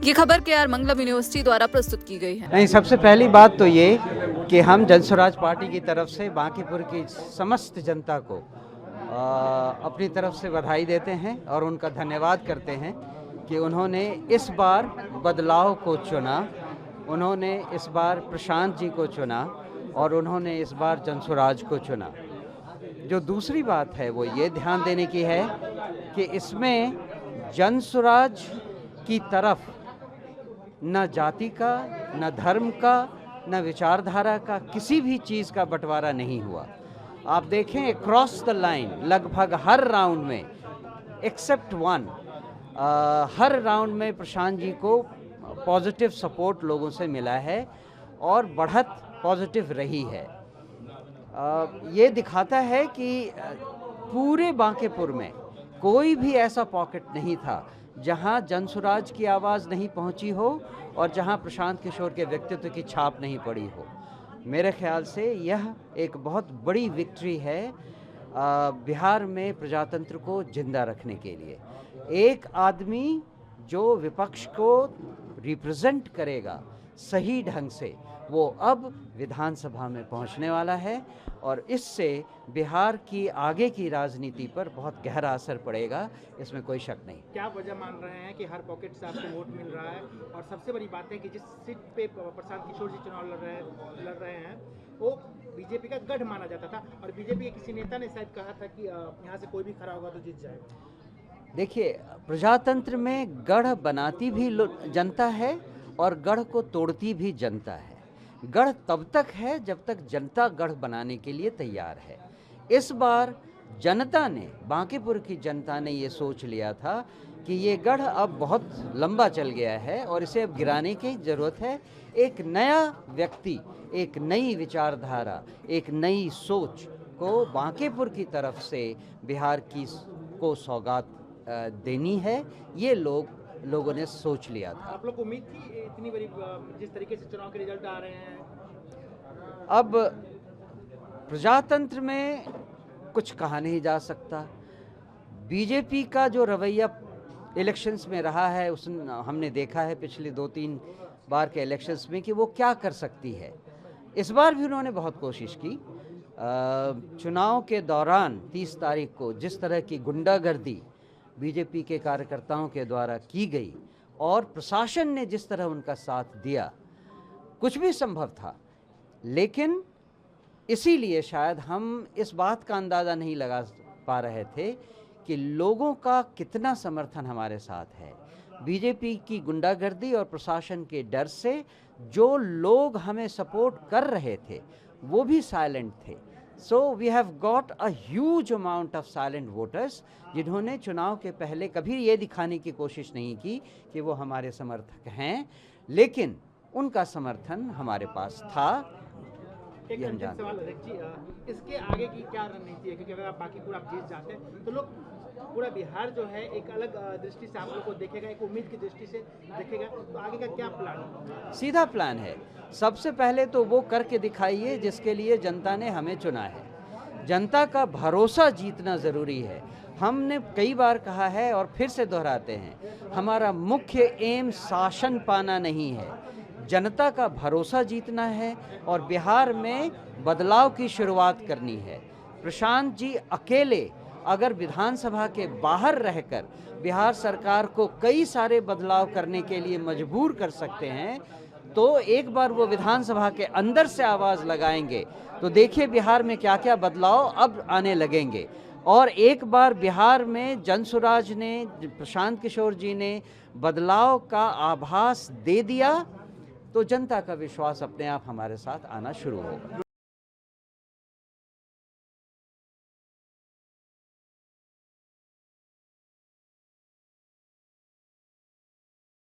ये खबर KR मंगलम university द्वारा प्रस्तुत की गई है। नहीं, सबसे पहली बात तो ये कि हम जनस्वराज पार्टी की तरफ से बांकीपुर की समस्त जनता को अपनी तरफ से बधाई देते हैं और उनका धन्यवाद करते हैं कि उन्होंने इस बार बदलाव को चुना, उन्होंने इस बार प्रशांत जी को चुना और उन्होंने इस बार जनस्वराज को चुना। जो दूसरी बात है वो ये ध्यान देने की है कि इसमें जनस्वराज की तरफ न जाति का, न धर्म का, न विचारधारा का किसी भी चीज़ का बंटवारा नहीं हुआ। आप देखें क्रॉस द लाइन लगभग हर राउंड में एक्सेप्ट वन, हर राउंड में प्रशांत जी को पॉजिटिव सपोर्ट लोगों से मिला है और बढ़त पॉजिटिव रही है। ये दिखाता है कि पूरे बांकीपुर में कोई भी ऐसा पॉकेट नहीं था जहां जनस्वराज की आवाज़ नहीं पहुंची हो और जहां प्रशांत किशोर के व्यक्तित्व की छाप नहीं पड़ी हो। मेरे ख्याल से यह एक बहुत बड़ी विक्ट्री है बिहार में प्रजातंत्र को जिंदा रखने के लिए। एक आदमी जो विपक्ष को रिप्रेजेंट करेगा सही ढंग से, वो अब विधानसभा में पहुंचने वाला है और इससे बिहार की आगे की राजनीति पर बहुत गहरा असर पड़ेगा, इसमें कोई शक नहीं। क्या वजह मान रहे हैं कि हर पॉकेट से आपको वोट मिल रहा है? और सबसे बड़ी बात है कि जिस सीट पे प्रशांत किशोर जी चुनाव लड़ रहे हैं वो बीजेपी का गढ़ माना जाता था और बीजेपी के किसी नेता ने शायद कहा था कि यहाँ से कोई भी खड़ा होगा तो जीत जाएगा। देखिए, प्रजातंत्र में गढ़ बनाती भी जनता है और गढ़ को तोड़ती भी जनता है। गढ़ तब तक है जब तक जनता गढ़ बनाने के लिए तैयार है। इस बार जनता ने, बांकीपुर की जनता ने ये सोच लिया था कि ये गढ़ अब बहुत लंबा चल गया है और इसे अब गिराने की ज़रूरत है। एक नया व्यक्ति, एक नई विचारधारा, एक नई सोच को बांकीपुर की तरफ से बिहार की को सौगात देनी है, ये लोगों ने सोच लिया था। आप लोग को उम्मीद थी इतनी बड़ी, जिस तरीके से चुनाव के रिजल्ट आ रहे हैं? अब प्रजातंत्र में कुछ कहा नहीं जा सकता। बीजेपी का जो रवैया इलेक्शंस में रहा है हमने देखा है पिछले 2-3 बार के इलेक्शंस में कि वो क्या कर सकती है। इस बार भी उन्होंने बहुत कोशिश की। चुनाव के दौरान 30 तारीख को जिस तरह की गुंडागर्दी बीजेपी के कार्यकर्ताओं के द्वारा की गई और प्रशासन ने जिस तरह उनका साथ दिया, कुछ भी संभव था। लेकिन इसीलिए शायद हम इस बात का अंदाज़ा नहीं लगा पा रहे थे कि लोगों का कितना समर्थन हमारे साथ है। बीजेपी की गुंडागर्दी और प्रशासन के डर से जो लोग हमें सपोर्ट कर रहे थे वो भी साइलेंट थे। So we have got a huge amount of silent voters जिन्होंने चुनाव के पहले कभी ये दिखाने की कोशिश नहीं की कि वो हमारे समर्थक हैं, लेकिन उनका समर्थन हमारे पास था। एक अंतिम सवाल जी, इसके आगे की क्या रणनीति है? क्योंकि अगर आप बांकीपुर आप जीत जाते हैं तो लोग पूरा बिहार जो है एक अलग दृष्टि से आप लोग को देखेगा, एक उम्मीद की दृष्टि से देखेगा, तो आगे का क्या प्लान है? सीधा प्लान है। सबसे पहले तो वो करके दिखाइए जिसके लिए जनता ने हमें चुना है। जनता का भरोसा जीतना ज़रूरी है। हमने कई बार कहा है और फिर से दोहराते हैं, हमारा मुख्य एम शासन पाना नहीं है, जनता का भरोसा जीतना है और बिहार में बदलाव की शुरुआत करनी है। प्रशांत जी अकेले अगर विधानसभा के बाहर रहकर बिहार सरकार को कई सारे बदलाव करने के लिए मजबूर कर सकते हैं, तो एक बार वो विधानसभा के अंदर से आवाज़ लगाएंगे तो देखिए बिहार में क्या क्या बदलाव अब आने लगेंगे। और एक बार बिहार में जनस्वराज ने, प्रशांत किशोर जी ने बदलाव का आभास दे दिया तो जनता का विश्वास अपने आप हमारे साथ आना शुरू होगा।